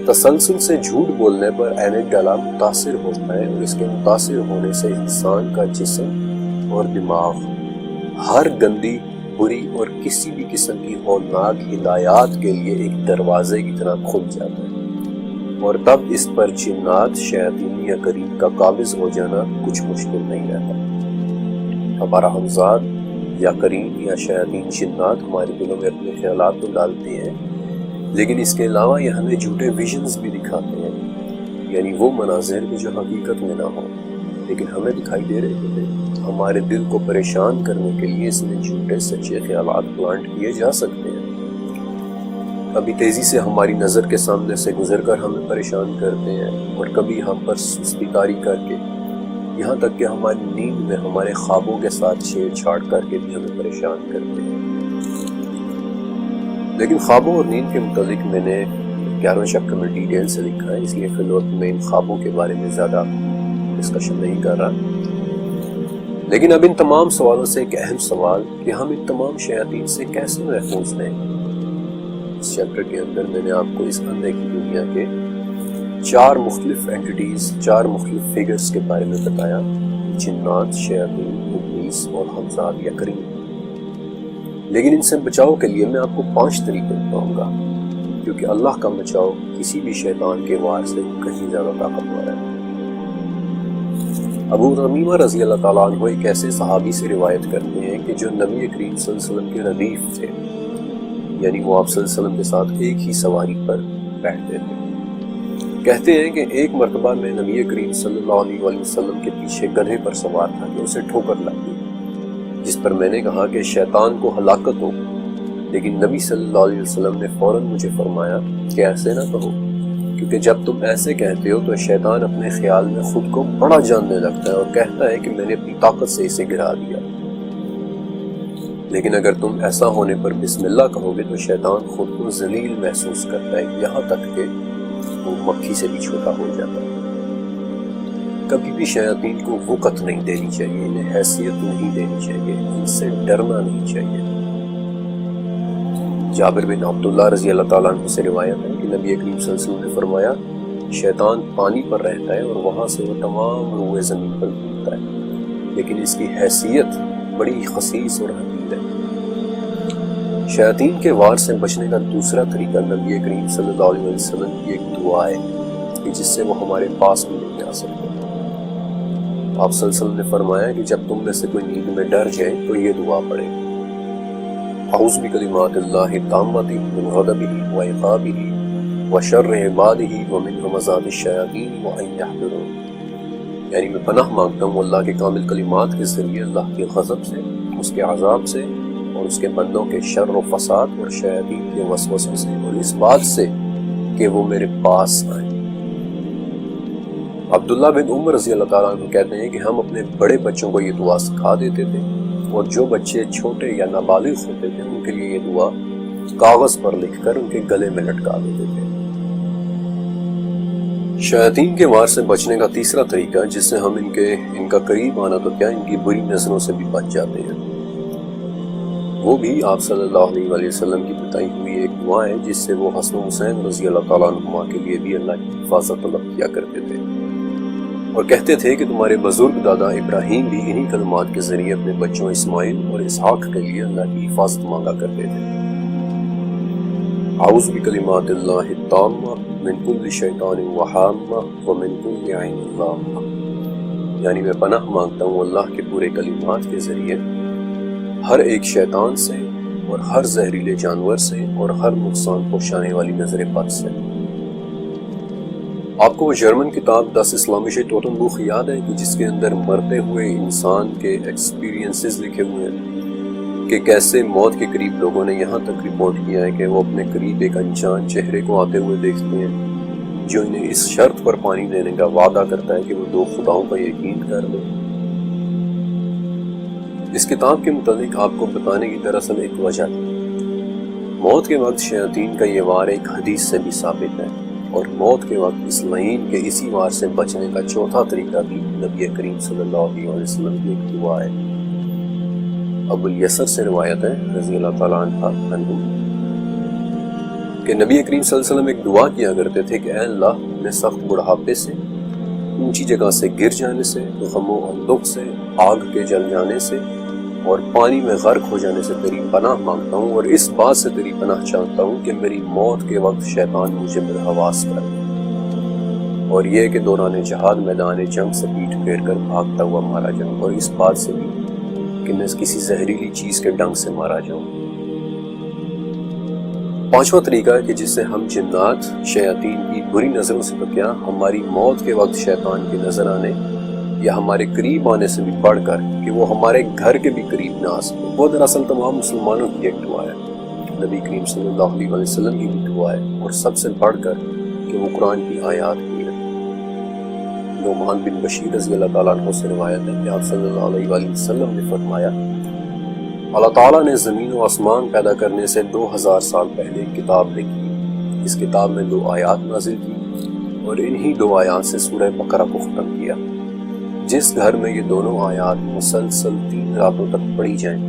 تسلسل سے جھوٹ بولنے پر ایمگڈالا متاثر ہوتا ہے، اور اس کے متاثر ہونے سے انسان کا جسم اور دماغ ہر گندی، بری اور کسی بھی قسم کی ہولناک ہدایات کے لیے ایک دروازے کی طرح کھل جاتا ہے، اور تب اس پر جنات، شیاطین یا قریب کا قابض ہو جانا کچھ مشکل نہیں رہتا۔ ہمارا ہمزاد یا قرین یا شیاطین جنات ہمارے دلوں میں اپنے خیالات تو ڈالتے ہیں، لیکن اس کے علاوہ یہ ہمیں جھوٹے ویژنز بھی دکھاتے ہیں، یعنی وہ مناظر بھی جو حقیقت میں نہ ہو لیکن ہمیں دکھائی دے رہے ہوتے ہیں۔ ہمارے دل کو پریشان کرنے کے لیے اس میں جھوٹے سچے خیالات پلانٹ کیے جا سکتے ہیں۔ کبھی تیزی سے ہماری نظر کے سامنے سے گزر کر ہمیں پریشان کرتے ہیں، اور کبھی ہم پر سستی کاری کر کے، یہاں تک کہ ہماری نیند میں ہمارے خوابوں کے ساتھ چھیڑ چھاڑ کر کے بھی ہمیں پریشان کرتے ہیں۔ لیکن خوابوں اور نیند کے متعلق میں نے 11ویں چیپٹر میں ڈیٹیل سے لکھا ہے، اس لیے فی الوقت میں ان خوابوں کے بارے میں زیادہ ڈسکشن نہیں کر رہا۔ لیکن اب ان تمام سوالوں سے ایک اہم سوال کہ ہم ان تمام شیاطین سے کیسے محفوظ رہیں۔ اس چیپٹر کے اندر میں نے آپ کو اس اندیکھی دنیا کے 4 مختلف اینٹیٹیز، 4 مختلف فگرز کے بارے میں بتایا: جنات، شیاطین، ابلیس اور ہمزاد یا قرین۔ لیکن ان سے بچاؤ کے لیے میں آپ کو 5 طریقے بتاؤں گا، کیونکہ اللہ کا بچاؤ کسی بھی شیطان کے وار سے کہیں زیادہ طاقتور ہے۔ ابو تمیمہ رضی اللہ تعالیٰ عنہ ایک ایسے صحابی سے روایت کرتے ہیں کہ جو نبی کریم صلی اللہ علیہ وسلم کے ردیف تھے، یعنی وہ آپ صلی اللہ علیہ وسلم کے ساتھ ایک ہی سواری پر بیٹھتے تھے۔ کہتے ہیں کہ ایک مرتبہ میں نبی کریم صلی اللہ علیہ وسلم کے پیچھے گدھے پر سوار تھا کہ اسے ٹھوکر لگ گئی، جس پر میں نے کہا کہ شیطان کو ہلاکت ہو، لیکن نبی صلی اللہ علیہ وسلم نے فوراً مجھے فرمایا کہ ایسے نہ کہو، کیونکہ جب تم ایسے کہتے ہو تو شیطان اپنے خیال میں خود کو بڑا جاننے لگتا ہے اور کہتا ہے کہ میں نے اپنی طاقت سے اسے گرا دیا۔ لیکن اگر تم ایسا ہونے پر بسم اللہ کہو گے تو شیطان خود کو ذلیل محسوس کرتا ہے، یہاں تک کہ وہ مکھی سے بھی چھوٹا ہو جاتا ہے۔ کبھی بھی شیاطین کو وقت نہیں دینی چاہیے، انہیں حیثیت نہیں دینی چاہیے، ان سے ڈرنا نہیں چاہیے۔ جابر بن عبداللہ رضی اللہ تعالیٰ عنہ سے روایت ہے کہ نبی کریم صلی اللہ علیہ وسلم نے فرمایا، شیطان پانی پر رہتا ہے اور وہاں سے وہ تمام روئے زمین پر گھومتا ہے، لیکن اس کی حیثیت بڑی خسیس اور حقیر ہے۔ شیاطین کے وار سے بچنے کا دوسرا طریقہ نبی کریم صلی اللہ علیہ وسلم کی ایک دعا ہے کہ جس سے وہ ہمارے پاس بھی نہیں آ سکتے۔ آپ صلی اللہ علیہ وسلم نے فرمایا کہ جب تم میں سے کوئی نیند میں ڈر جائے تو یہ دعا پڑھے: اعوذ بکلمات اللہ التامۃ من غضبہ وعقابہ وشر عبادہ ومن همزات الشیاطین وان یحضرون، یعنی میں پناہ مانگتا ہوں اللہ کے کامل کلمات کے ذریعے اللہ کے غضب سے، اس کے عذاب سے، اور اس کے بندوں کے شر و فساد اور شیاطین کے وسوسوں سے، اور اس بات سے کہ وہ میرے پاس آئیں۔ عبداللہ بن عمر رضی اللہ تعالیٰ عنہ کہتے ہیں کہ ہم اپنے بڑے بچوں کو یہ دعا سکھا دیتے تھے، اور جو بچے چھوٹے یا نابالغ ہوتے تھے ان کے لیے یہ دعا کاغذ پر لکھ کر ان کے گلے میں لٹکا دیتے تھے۔ شیاطین کے وار سے بچنے کا تیسرا طریقہ، جس سے ہم ان کا قریب آنا تو کیا ان کی بری نظروں سے بھی بچ جاتے ہیں، وہ بھی آپ صلی اللہ علیہ وسلم کی بتائی ہوئی ایک دعا ہے جس سے وہ حسن و حسین رضی اللہ تعالیٰ عنہما کے لیے بھی اللہ کی حفاظت طلب کیا کرتے تھے، اور کہتے تھے کہ تمہارے بزرگ دادا ابراہیم بھی انہی کلمات کے ذریعے اپنے بچوں اسماعیل اور اسحاق کے لیے اللہ کی حفاظت مانگا کرتے تھے: اعوذ بکلمات اللہ التامہ من کل شیطان وہامہ ومن کل عین لامہ، یعنی میں پناہ مانگتا ہوں اللہ کے پورے کلمات کے ذریعے ہر ایک شیطان سے اور ہر زہریلے جانور سے اور ہر نقصان پہنچانے والی نظر بد سے۔ آپ کو وہ جرمن کتاب Das Islamische Totenbuch یاد ہے کہ جس کے اندر مرتے ہوئے انسان کے ایکسپیرینسز لکھے ہوئے ہیں کہ کیسے موت کے قریب لوگوں نے یہاں تک رپورٹ کیا ہے کہ وہ اپنے قریب ایک انجان چہرے کو آتے ہوئے دیکھتے ہیں جو انہیں اس شرط پر پانی دینے کا وعدہ کرتا ہے کہ وہ 2 خداؤں کا یقین کر لیں۔ اس کتاب کے متعلق آپ کو بتانے کی دراصل ایک وجہ تھی۔ موت کے وقت شیاطین کا یہ وار ایک حدیث سے بھی ثابت ہے، اور موت کے وقت اس لعین کے اسی وار سے بچنے کا چوتھا طریقہ بھی نبی کریم صلی اللہ علیہ وسلم کی ایک دعا ہے۔ ابو الیسر سے روایت ہے رضی اللہ تعالیٰ عنہ کہ نبی کریم صلی اللہ علیہ وسلم ایک دعا کیا کرتے تھے کہ اے اللہ، میں سخت بڑھاپے سے، اونچی جگہ سے گر جانے سے، غم و دکھ سے، آگ کے جل جانے سے اور پانی میں غرق ہو جانے سے تیری پناہ مانگتا ہوں، اور اس بات سے تیری پناہ چاہتا ہوں کہ میری موت کے وقت شیطان مجھے بدحواس کر، اور یہ کہ دوران جہاد میدان جنگ سے پیٹھ پھیر کر بھاگتا ہوا مارا جاؤں، اور اس بات سے بھی کہ میں کسی زہریلی چیز کے ڈنگ سے مارا جاؤں۔ پانچواں طریقہ ہے کہ جس سے ہم جنات شیاطین کی بری نظروں سے تو کیا، ہماری موت کے وقت شیطان کے نظر آنے یا ہمارے قریب آنے سے بھی بڑھ کر کہ وہ ہمارے گھر کے بھی قریب نہ آ سکے، وہ دراصل تمام مسلمانوں کی ایک دعا ہے، نبی کریم صلی اللہ علیہ وسلم کی بھی دعا ہے، اور سب سے بڑھ کر کہ وہ قرآن کی آیات کی ہے۔ نعمان بن بشیر رضی اللہ تعالیٰ عنہ سے روایت ہے کہ آپ صلی اللہ علیہ وسلم نے فرمایا، اللہ تعالیٰ نے زمین و آسمان پیدا کرنے سے 2000 سال پہلے ایک کتاب لکھی، اس کتاب میں 2 آیات نازل کی، اور انہی 2 آیات سے سورہ بقرہ کو ختم کیا۔ جس گھر میں یہ دونوں آیات مسلسل 3 راتوں تک پڑھی جائیں،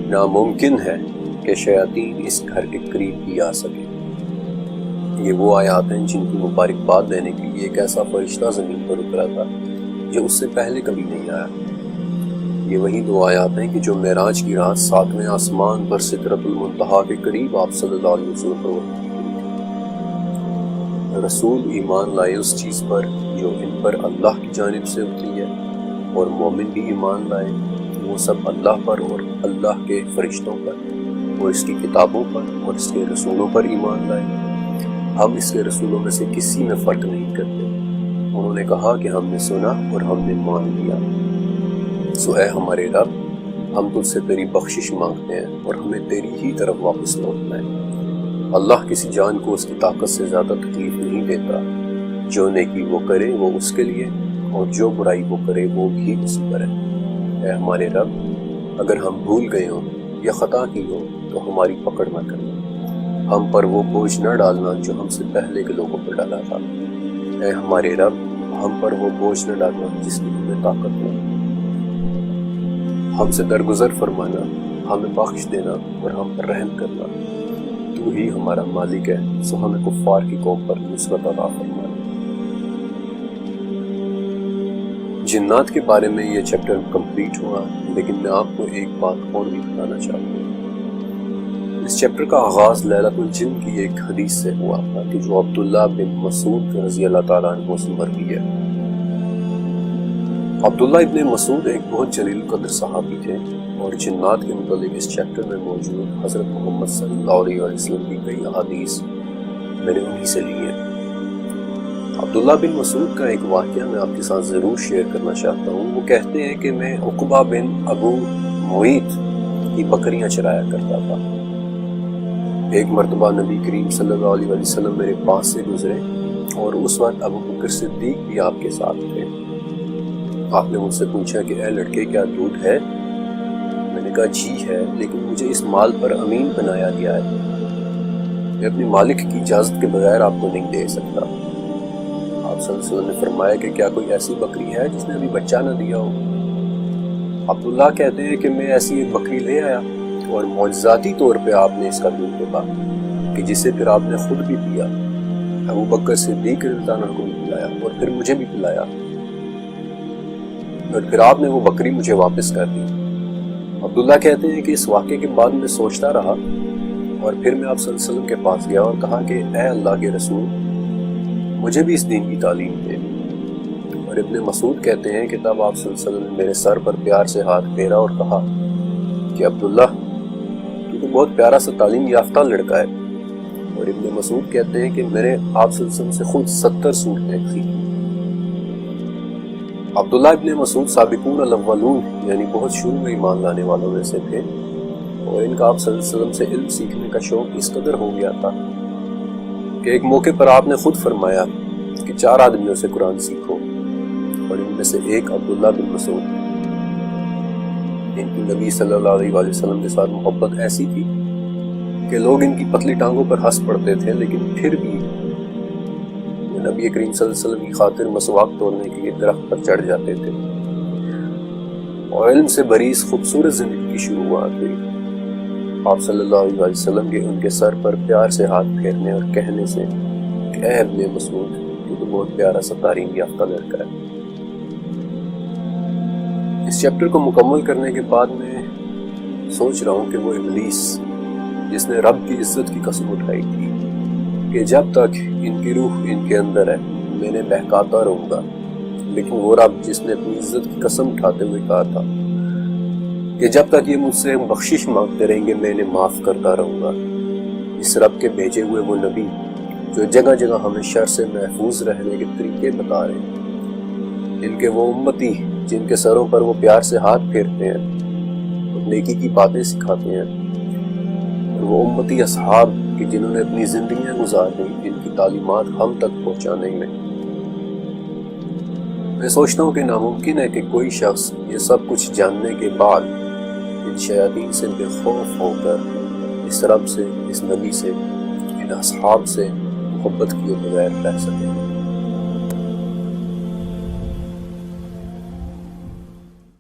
ناممکن ہے کہ شیاطین اس گھر کے قریب بھی آ سکے۔ یہ وہ آیات ہیں جن کی مبارکباد دینے کے لیے ایک ایسا فرشتہ زمین پر اترا تھا جو اس سے پہلے کبھی نہیں آیا۔ یہ وہی 2 آیات ہیں کہ جو معراج کی رات 7ویں آسمان پر سدرۃ المنتہا کے قریب آپ صلی اللہ علیہ وسلم پر وحی کی تھی۔ رسول ایمان لائے اس چیز پر جو ان پر اللہ کی جانب سے اتری ہے، اور مومن بھی ایمان لائے، وہ سب اللہ پر اور اللہ کے فرشتوں پر اور اس کی کتابوں پر اور اس کے رسولوں پر ایمان لائے۔ ہم اس کے رسولوں میں سے کسی میں فرق نہیں کرتے۔ انہوں نے کہا کہ ہم نے سنا اور ہم نے مان لیا۔ سو اے ہمارے رب، ہم تجھ سے تیری بخشش مانگتے ہیں اور ہمیں تیری ہی طرف واپس لوٹنا ہے۔ اللہ کسی جان کو اس کی طاقت سے زیادہ تکلیف نہیں دیتا۔ جو نیکی وہ کرے وہ اس کے لیے، اور جو برائی وہ کرے وہ بھی اسی پر ہے۔ اے ہمارے رب، اگر ہم بھول گئے ہوں یا خطا کی ہو تو ہماری پکڑ نہ کرنا، ہم پر وہ بوجھ نہ ڈالنا جو ہم سے پہلے کے لوگوں پر ڈالا تھا۔ اے ہمارے رب، ہم پر وہ بوجھ نہ ڈالنا جس کی ہمیں طاقت ہو۔ ہم سے درگزر فرمانا، ہمیں بخش دینا اور ہم پر رحم کرنا۔ تو ہی ہمارا مالک ہے، سو ہمیں کفار کی قوم پر نصرت عطا فرمانا۔ جنات کے بارے میں یہ چیپٹر کمپلیٹ ہوا، لیکن میں آپ کو ایک بات اور بھی بتانا چاہتا ہوں۔ اس چیپٹر کا آغاز لیلۃ الجن کی ایک حدیث سے ہوا تھا کہ جو عبداللہ بن مسعود رضی اللہ تعالیٰ عنہ سے مروی ہے۔ عبداللہ ابن مسعود ایک بہت جلیل قدر صحابی تھے، اور جنات کے متعلق اس چیپٹر میں موجود حضرت محمد صلی اللہ علیہ وسلم کی کئی احادیث میں نے انہی سے لی ہیں۔ عبداللہ بن مسعود کا ایک واقعہ میں آپ کے ساتھ ضرور شیئر کرنا چاہتا ہوں۔ وہ کہتے ہیں کہ میں عقبہ بن ابو معیط کی بکریاں چرایا کرتا تھا۔ ایک مرتبہ نبی کریم صلی اللہ علیہ وسلم میرے پاس سے گزرے، اور اس وقت ابو بکر صدیق بھی آپ کے ساتھ تھے۔ آپ نے مجھ سے پوچھا کہ اے لڑکے، کیا دودھ ہے؟ میں نے کہا جی ہے، لیکن مجھے اس مال پر امین بنایا گیا ہے، میں اپنے مالک کی اجازت کے بغیر آپ کو نہیں دے سکتا۔ آپ صلی اللہ علیہ وسلم نے فرمایا کہ کیا کوئی ایسی بکری ہے جس نے ابھی بچہ نہ دیا ہو؟ عبداللہ کہتے ہیں کہ میں ایسی ایک بکری لے آیا، اور معجزاتی طور پہ آپ نے اس کا دودھ دیکھا کہ جسے پھر آپ نے خود بھی پیا، ابو بکر صدیق رضی اللہ عنہ کو بھی پلایا، اور پھر مجھے بھی پلایا، اور پھر آپ نے وہ بکری مجھے واپس کر دی۔ عبداللہ کہتے ہیں کہ اس واقعے کے بعد میں سوچتا رہا، اور پھر میں آپ صلی اللہ علیہ وسلم کے پاس گیا اور کہا کہ اے اللہ کے رسول، مجھے بھی اس دین کی تعلیم دے۔ اور ابن مسعود کہتے ہیں کہ تب آپ صلی اللہ علیہ وسلم نے میرے سر پر پیار سے ہاتھ پھیرا اور کہا کہ عبداللہ، تو بہت پیارا سا تعلیم یافتہ لڑکا ہے۔ اور ابن مسعود کہتے ہیں کہ میں نے آپ صلی اللہ علیہ وسلم سے خود 70 صورتیں سیکھی۔ عبداللہ ابن مسعود سابقون الاولون یعنی بہت شروع میں ایمان لانے والوں میں سے تھے، اور ان کا آپ صلی اللہ علیہ وسلم سے علم سیکھنے کا شوق اس قدر ہو گیا تھا کہ ایک موقع پر آپ نے خود فرمایا کہ 4 آدمیوں سے قرآن سیکھو، اور ان میں سے ایک عبداللہ بن مسعود۔ ان کی نبی صلی اللہ علیہ وسلم کے ساتھ محبت ایسی تھی کہ لوگ ان کی پتلی ٹانگوں پر ہنس پڑتے تھے، لیکن پھر بھی نبی کریم صلی اللہ علیہ وسلم کی خاطر مسواک توڑنے کے لیے درخت پر چڑھ جاتے تھے۔ اور علم سے بریز خوبصورت زندگی کی شروعات ہوئی۔ آپ صلی اللہ علیہ وسلم کے ان کے سر پر پیار سے ہاتھ پھیرنے اور کہنے سے کہ اے ابن مسعود، یہ تو بہت پیارا سا تعلیم یافتہ لڑکا ہے۔ اس چیپٹر کو مکمل کرنے کے بعد میں سوچ رہا ہوں کہ وہ ابلیس جس نے رب کی عزت کی قسم اٹھائی تھی کہ جب تک ان کی روح ان کے اندر ہے میں نے بہکاتا رہوں گا، لیکن وہ رب جس نے اپنی عزت کی قسم اٹھاتے ہوئے کہا تھا کہ جب تک یہ مجھ سے بخشش مانگتے رہیں گے میں انہیں معاف کرتا رہوں گا، اس رب کے بھیجے ہوئے وہ نبی جو جگہ جگہ ہمیں شر سے محفوظ رہنے کے طریقے بتا رہے ہیں، ان کے وہ امتی جن کے سروں پر وہ پیار سے ہاتھ پھیرتے ہیں اور نیکی کی باتیں سکھاتے ہیں، اور وہ امتی اصحاب کہ جنہوں نے اپنی زندگیاں گزار دیں ان کی تعلیمات ہم تک پہنچانے میں۔ میں سوچتا ہوں کہ ناممکن ہے کہ کوئی شخص یہ سب کچھ جاننے کے بعد ان شیاطین سے بے خوف ہو کر اس رب سے، اس نبی سے، ان اصحاب سے محبت کیے بغیر رہ سکے۔